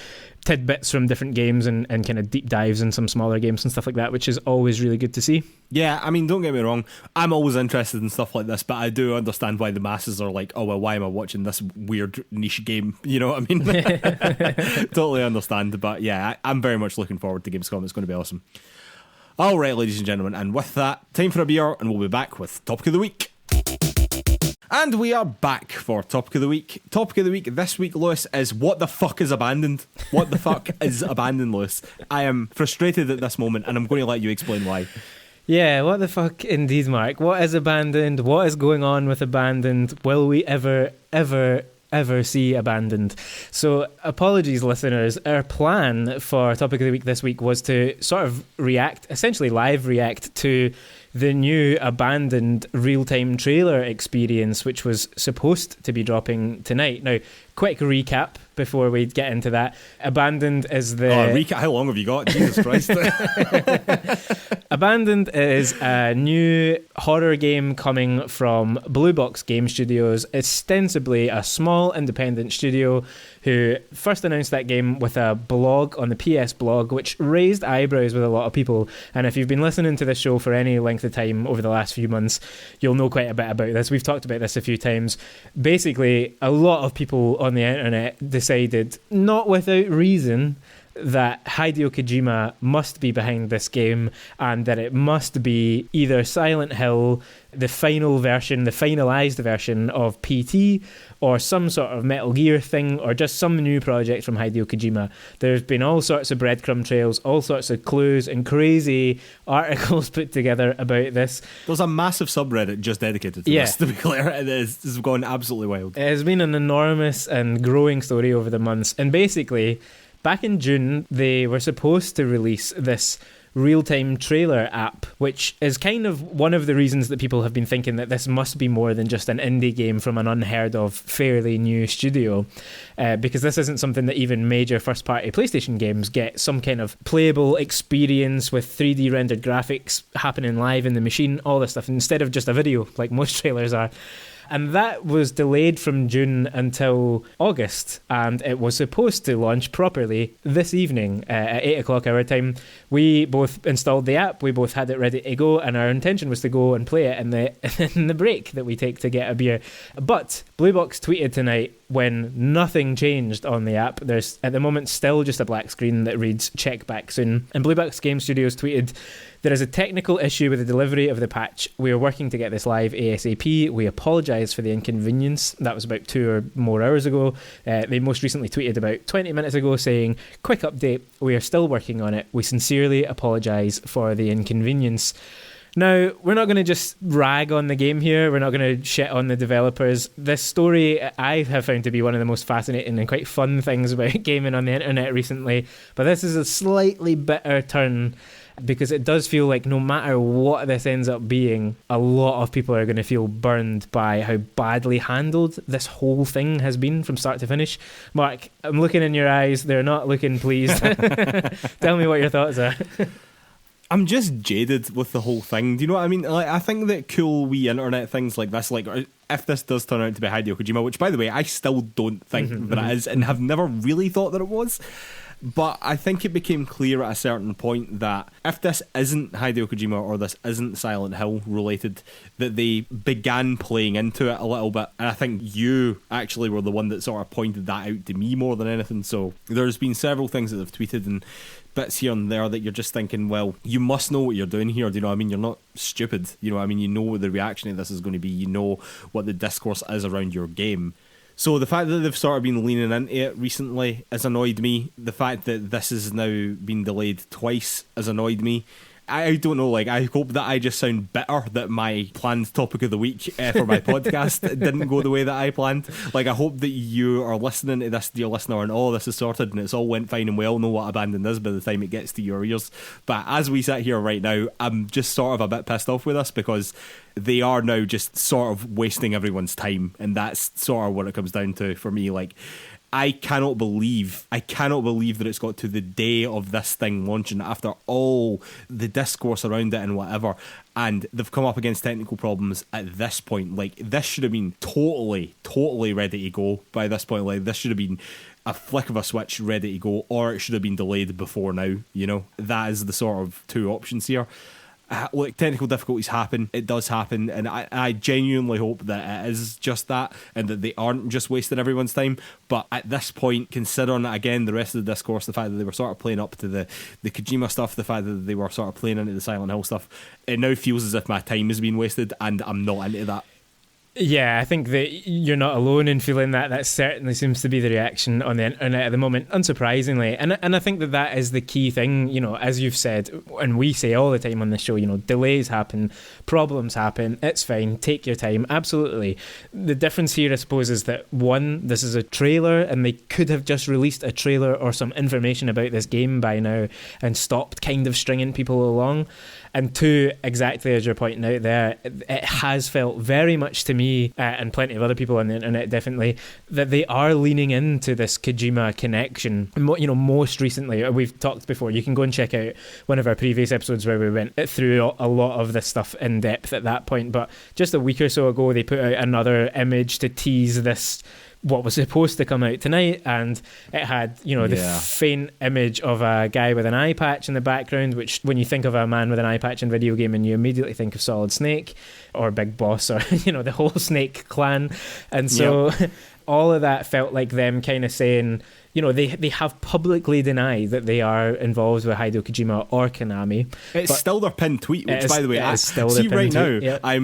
tidbits from different games and kind of deep dives in some smaller games and stuff like that, which is always really good to see. Yeah, I mean, don't get me wrong, I'm always interested in stuff like this, but I do understand why the masses are like, oh, well, why am I watching this weird niche game? You know what I mean? Totally understand, but yeah, I'm very much looking forward to Gamescom. It's going to be awesome. All right, ladies and gentlemen, and with that, time for a beer, and we'll be back with Topic of the Week. And we are back for Topic of the Week. Topic of the Week this week, Lewis, is what the fuck is abandoned? What the fuck is abandoned, Lewis? I am frustrated at this moment, and I'm going to let you explain why. Yeah, what the fuck indeed, Mark. What is abandoned? What is going on with abandoned? Will we ever see abandoned? So apologies, listeners. Our plan for Topic of the Week this week was to sort of essentially live react to the new abandoned real-time trailer experience, which was supposed to be dropping tonight. Now, quick recap before we get into that. Abandoned is the... recap? How long have you got? Jesus Christ. Abandoned is a new horror game coming from Blue Box Game Studios, ostensibly a small independent studio who first announced that game with a blog on the PS blog, which raised eyebrows with a lot of people. And if you've been listening to this show for any length of time over the last few months, you'll know quite a bit about this. We've talked about this a few times. Basically, a lot of people on the internet decided, not without reason, that Hideo Kojima must be behind this game and that it must be either Silent Hill, the final version, the finalised version of PT, or some sort of Metal Gear thing, or just some new project from Hideo Kojima. There's been all sorts of breadcrumb trails, all sorts of clues and crazy articles put together about this. There's a massive subreddit just dedicated to this, to be clear. This has gone absolutely wild. It has been an enormous and growing story over the months, and basically back in June, they were supposed to release this real-time trailer app, which is kind of one of the reasons that people have been thinking that this must be more than just an indie game from an unheard-of, fairly new studio, because this isn't something that even major first-party PlayStation games get some kind of playable experience with 3D rendered graphics happening live in the machine, all this stuff, instead of just a video like most trailers are. And that was delayed from June until August, and it was supposed to launch properly this evening at 8 o'clock our time. We both installed the app, we both had it ready to go, and our intention was to go and play it in the break that we take to get a beer. But Blue Box tweeted tonight when nothing changed on the app. There's at the moment still just a black screen that reads check back soon. And Blue Box Game Studios tweeted, "There is a technical issue with the delivery of the patch. We are working to get this live ASAP. We apologise for the inconvenience." That was about 2 or more hours ago. They most recently tweeted about 20 minutes ago saying, "Quick update, we are still working on it. We sincerely apologise for the inconvenience." Now, we're not going to just rag on the game here. We're not going to shit on the developers. This story I have found to be one of the most fascinating and quite fun things about gaming on the internet recently. But this is a slightly bitter turn, because it does feel like no matter what this ends up being, a lot of people are going to feel burned by how badly handled this whole thing has been from start to finish. Mark, I'm looking in your eyes. They're not looking pleased. Tell me what your thoughts are. I'm just jaded with the whole thing. Do you know what I mean? Like, I think that cool wee internet things like this, like if this does turn out to be Hideo Kojima, which by the way I still don't think that it is, and have never really thought that it was. But I think it became clear at a certain point that if this isn't Hideo Kojima or this isn't Silent Hill related, that they began playing into it a little bit. And I think you actually were the one that sort of pointed that out to me more than anything. So there's been several things that they've tweeted and bits here and there that you're just thinking, well, you must know what you're doing here. Do you know what I mean? You're not stupid. You know what I mean? You know what the reaction to this is going to be. You know what the discourse is around your game. So the fact that they've sort of been leaning into it recently has annoyed me. The fact that this has now been delayed twice has annoyed me. I don't know, like, I hope that I just sound bitter that my planned topic of the week for my podcast didn't go the way that I planned. Like, I hope that you are listening to this, dear listener, and all this is sorted and it's all went fine and we all know what Abandoned is by the time it gets to your ears. But as we sit here right now, I'm just sort of a bit pissed off with this because they are now just sort of wasting everyone's time, and that's sort of what it comes down to for me. Like, I cannot believe that it's got to the day of this thing launching after all the discourse around it and whatever, and they've come up against technical problems at this point. Like, this should have been totally ready to go by this point. Like, this should have been a flick of a switch ready to go, or it should have been delayed before now, you know? That is the sort of two options here. Look, technical difficulties happen. It does happen, and I genuinely hope that it is just that, and that they aren't just wasting everyone's time. But at this point, considering again the rest of the discourse, the fact that they were sort of playing up to the Kojima stuff, the fact that they were sort of playing into the Silent Hill stuff, it now feels as if my time is being wasted, and I'm not into that. Yeah, I think that you're not alone in feeling that. That certainly seems to be the reaction on the internet at the moment, unsurprisingly. And I think that is the key thing, as you've said, and we say all the time on the show, delays happen, problems happen, it's fine, take your time, absolutely. The difference here, I suppose, is that one, this is a trailer, and they could have just released a trailer or some information about this game by now and stopped kind of stringing people along. And two, exactly as you're pointing out there, it has felt very much to me, and plenty of other people on the internet definitely, that they are leaning into this Kojima connection. Most recently, we've talked before, you can go and check out one of our previous episodes where we went through a lot of this stuff in depth at that point, but just a week or so ago they put out another image to tease this, what was supposed to come out tonight, and it had the faint image of a guy with an eye patch in the background, which when you think of a man with an eye patch in video game, and you immediately think of Solid Snake or Big Boss or the whole Snake clan. And so all of that felt like them kind of saying, they have publicly denied that they are involved with Hideo Kojima or Konami. It's still their pinned tweet, which, by the way, I still see right now. Yep. I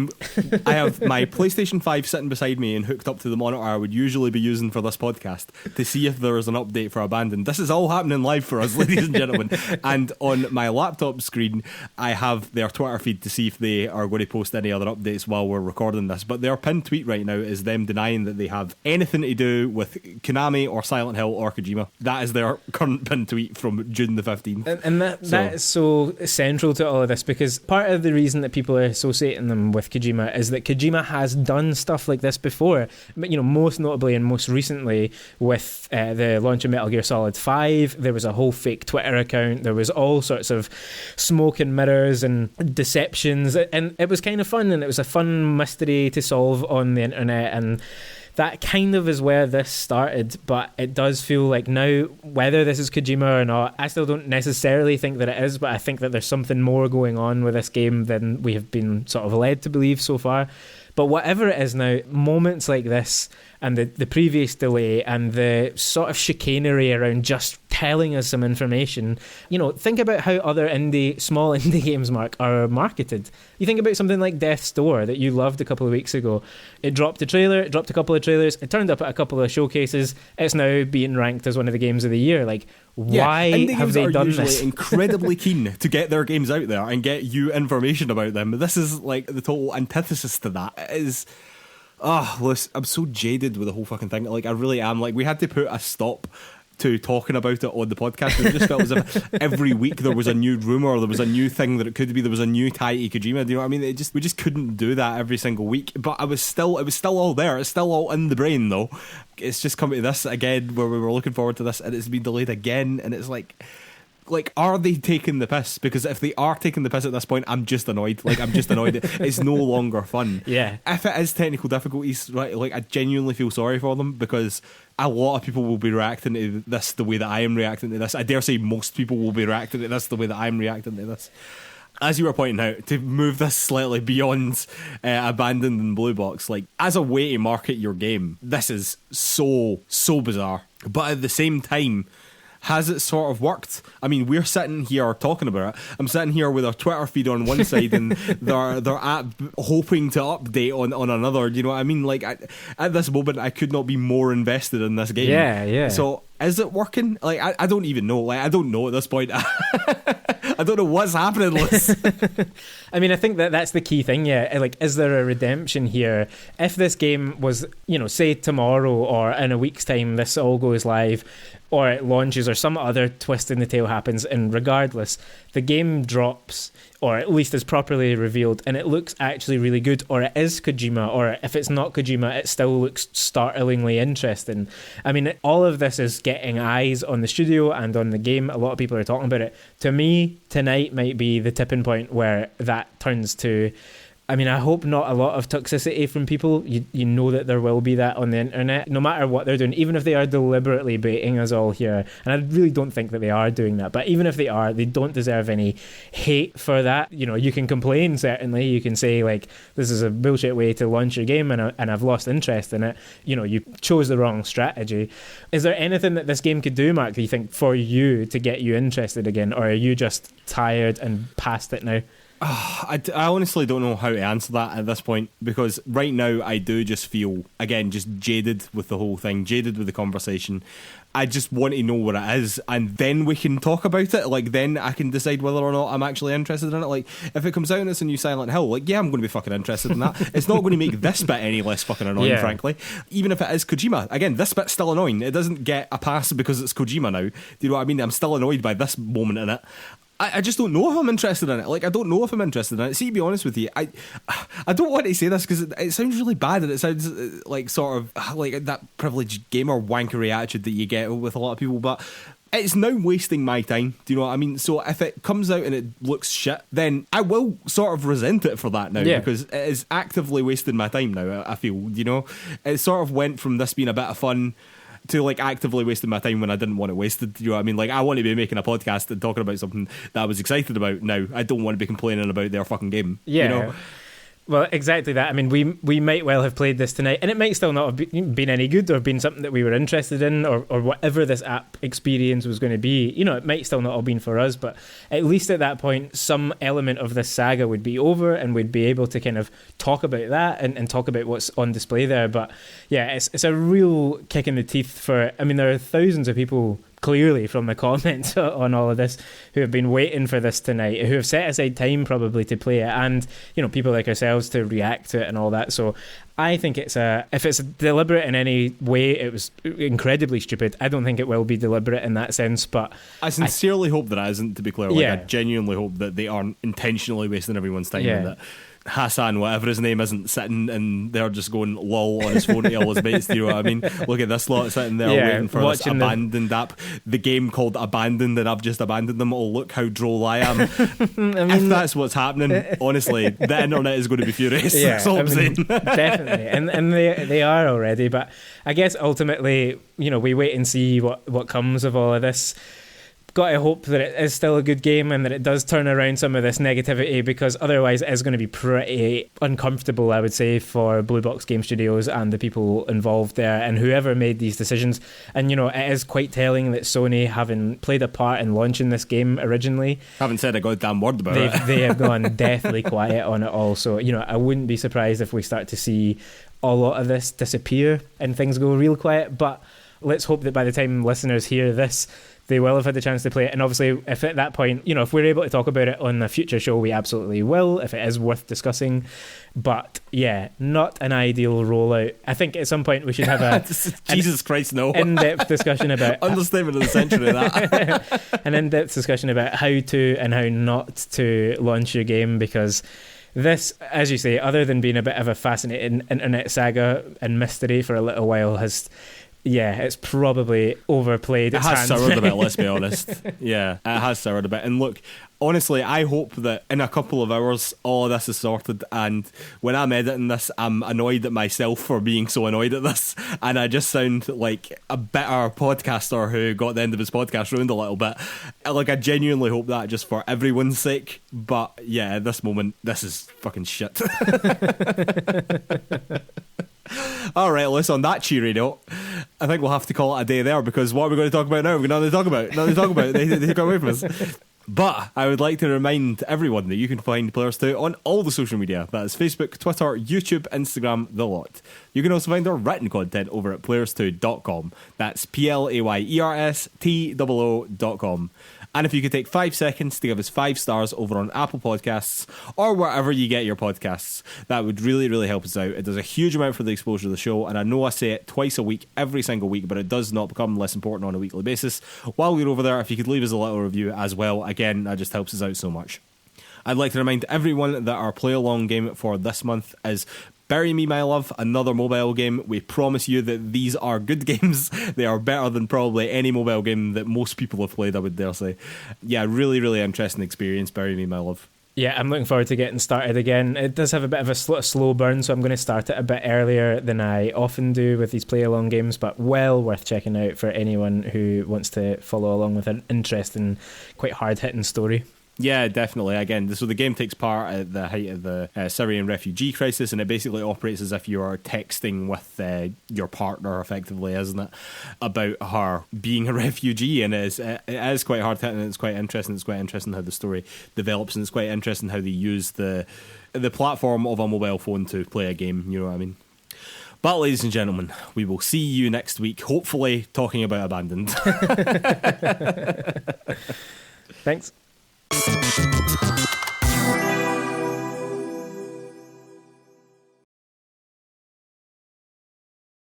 have my PlayStation 5 sitting beside me and hooked up to the monitor I would usually be using for this podcast to see if there is an update for Abandoned. This is all happening live for us, ladies and gentlemen. And on my laptop screen, I have their Twitter feed to see if they are going to post any other updates while we're recording this. But their pinned tweet right now is them denying that they have anything to do with Konami or Silent Hill or Kojima. That is their current pinned tweet from June the 15th. And that is so central to all of this, because part of the reason that people are associating them with Kojima is that Kojima has done stuff like this before. But, most notably and most recently with the launch of Metal Gear Solid 5, there was a whole fake Twitter account. There was all sorts of smoke and mirrors and deceptions. And it was kind of fun, and it was a fun mystery to solve on the internet. And that kind of is where this started, but it does feel like now, whether this is Kojima or not, I still don't necessarily think that it is, but I think that there's something more going on with this game than we have been sort of led to believe so far. But whatever it is now, moments like this and the previous delay and the sort of chicanery around just telling us some information, think about how other small indie games, Mark, are marketed. You think about something like Death's Door that you loved a couple of weeks ago. It dropped a trailer, it dropped a couple of trailers, it turned up at a couple of showcases, it's now being ranked as one of the games of the year. Why have they done this? Indie games are usually incredibly keen to get their games out there and get you information about them. This is like the total antithesis to that. It is... listen, I'm so jaded with the whole fucking thing. I really am. We had to put a stop to talking about it on the podcast. It just felt as if every week there was a new rumour, there was a new thing that it could be, there was a new tie to Kojima. Do you know what I mean? We just couldn't do that every single week. But it was still all there. It's still all in the brain, though. It's just come to this again, where we were looking forward to this, and it's been delayed again, and it's like, are they taking the piss? Because if they are taking the piss at this point, I'm just annoyed. I'm just annoyed. It's no longer fun. Yeah. If it is technical difficulties, right, I genuinely feel sorry for them, because a lot of people will be reacting to this the way that I am reacting to this. I dare say most people will be reacting to this the way that I'm reacting to this. As you were pointing out, to move this slightly beyond Abandoned and Blue Box, as a way to market your game, this is so bizarre. But at the same time, has it sort of worked? I mean, we're sitting here talking about it. I'm sitting here with our Twitter feed on one side and their app hoping to update on another. You know what I mean? At this moment, I could not be more invested in this game. Yeah. So, is it working? I don't even know. I don't know at this point. I don't know what's happening, Liz. I mean, I think that's the key thing, yeah. Is there a redemption here? If this game was, say tomorrow or in a week's time, this all goes live, or it launches, or some other twist in the tail happens, and regardless, the game drops, or at least is properly revealed, and it looks actually really good, or it is Kojima, or if it's not Kojima, it still looks startlingly interesting. I mean, all of this is getting eyes on the studio and on the game. A lot of people are talking about it. To me, tonight might be the tipping point where that turns to... I mean, I hope not a lot of toxicity from people. You know that there will be that on the internet, no matter what they're doing, even if they are deliberately baiting us all here. And I really don't think that they are doing that. But even if they are, they don't deserve any hate for that. You can complain, certainly. You can say, this is a bullshit way to launch your game and I've lost interest in it. You chose the wrong strategy. Is there anything that this game could do, Mark, do you think, for you to get you interested again? Or are you just tired and past it now? I honestly don't know how to answer that at this point, because right now I do just feel, again, just jaded with the whole thing, jaded with the conversation. I just want to know what it is, and then we can talk about it. Like, then I can decide whether or not I'm actually interested in it. Like, if it comes out and it's a new Silent Hill, like, yeah, I'm going to be fucking interested in that. It's not going to make this bit any less fucking annoying, frankly. Even if it is Kojima. Again, this bit's still annoying. It doesn't get a pass because it's Kojima now. Do you know what I mean? I'm still annoyed by this moment in it. I just don't know if I'm interested in it. Like, I don't know if I'm interested in it. See, to be honest with you, I don't want to say this because it sounds really bad, and it sounds like sort of like that privileged gamer wankery attitude that you get with a lot of people, but it's now wasting my time. Do you know what I mean? So if it comes out and it looks shit, then I will sort of resent it for that now, because it is actively wasting my time now, I feel, you know? It sort of went from this being a bit of fun to like actively wasting my time when I didn't want it wasted. You know what I mean? Like, I want to be making a podcast and talking about something that I was excited about now. I don't want to be complaining about their fucking game. Yeah. You know? Well, exactly that. I mean, we might well have played this tonight, and it might still not have been any good or been something that we were interested in, or whatever this app experience was going to be. You know, it might still not have been for us, but at least at that point, some element of this saga would be over, and we'd be able to kind of talk about that and talk about what's on display there. But yeah, it's a real kick in the teeth for... I mean, there are thousands of people, clearly from the comments on all of this, who have been waiting for this tonight, who have set aside time probably to play it, and, you know, people like ourselves to react to it and all that. So I think if it's deliberate in any way, it was incredibly stupid. I don't think it will be deliberate in that sense, but I sincerely hope that it isn't, to be clear. Like, I genuinely hope that they aren't intentionally wasting everyone's time, and that Hassan, whatever his name, isn't sitting and they're just going lol on his phone to all his mates. Do you know what I mean? Look at this lot sitting there waiting for this abandoned app, the game called Abandoned, and I've just abandoned them. Oh, look how droll I am. I mean, if that's what's happening, honestly, the internet is going to be furious. That's all I'm saying. Definitely, and they are already. But I guess ultimately, you know, we wait and see what comes of all of this. Got to hope that it is still a good game and that it does turn around some of this negativity, because otherwise it is going to be pretty uncomfortable, I would say, for Blue Box Game Studios and the people involved there and whoever made these decisions. And, you know, it is quite telling that Sony, having played a part in launching this game originally, haven't said a goddamn word about it. They have gone deathly quiet on it all. So, you know, I wouldn't be surprised if we start to see a lot of this disappear and things go real quiet. But let's hope that by the time listeners hear this, they will have had the chance to play it. And obviously, if at that point, you know, if we're able to talk about it on a future show, we absolutely will, if it is worth discussing. But yeah, not an ideal rollout. I think at some point we should have a Jesus Christ, no in-depth discussion about understatement of the century. That an in-depth discussion about how to and how not to launch your game, because this, as you say, other than being a bit of a fascinating internet saga and mystery for a little while, has... yeah, it's probably overplayed. It has soured a bit, let's be honest. Yeah, it has soured a bit. And look, honestly, I hope that in a couple of hours, all of this is sorted, and when I'm editing this, I'm annoyed at myself for being so annoyed at this, and I just sound like a bitter podcaster who got the end of his podcast ruined a little bit. Like, I genuinely hope that, just for everyone's sake. But yeah, at this moment, this is fucking shit. All right, listen, on that cheery note, I think we'll have to call it a day there, because what are we going to talk about now? We're going to talk about. They took away from us. But I would like to remind everyone that you can find PlayersToo on all the social media. That is Facebook, Twitter, YouTube, Instagram, the lot. You can also find our written content over at PlayersToo.com. That's PlayerSToo.com. And if you could take 5 seconds to give us 5 stars over on Apple Podcasts or wherever you get your podcasts, that would really, really help us out. It does a huge amount for the exposure of the show, and I know I say it twice a week, every single week, but it does not become less important on a weekly basis. While you're over there, if you could leave us a little review as well, again, that just helps us out so much. I'd like to remind everyone that our play-along game for this month is Bury Me, My Love, another mobile game. We promise you that these are good games. They are better than probably any mobile game that most people have played, I would dare say. Yeah, really, really interesting experience, Bury Me, My Love. Yeah, I'm looking forward to getting started again. It does have a bit of a slow burn, so I'm going to start it a bit earlier than I often do with these play-along games, but well worth checking out for anyone who wants to follow along with an interesting, quite hard-hitting story. Yeah, definitely. Again, so the game takes part at the height of the Syrian refugee crisis, and it basically operates as if you are texting with your partner, effectively, isn't it? About her being a refugee, and it is quite hard hitting, and it's quite interesting. It's quite interesting how the story develops, and it's quite interesting how they use the platform of a mobile phone to play a game. You know what I mean? But, ladies and gentlemen, we will see you next week, hopefully talking about Abandoned. Thanks.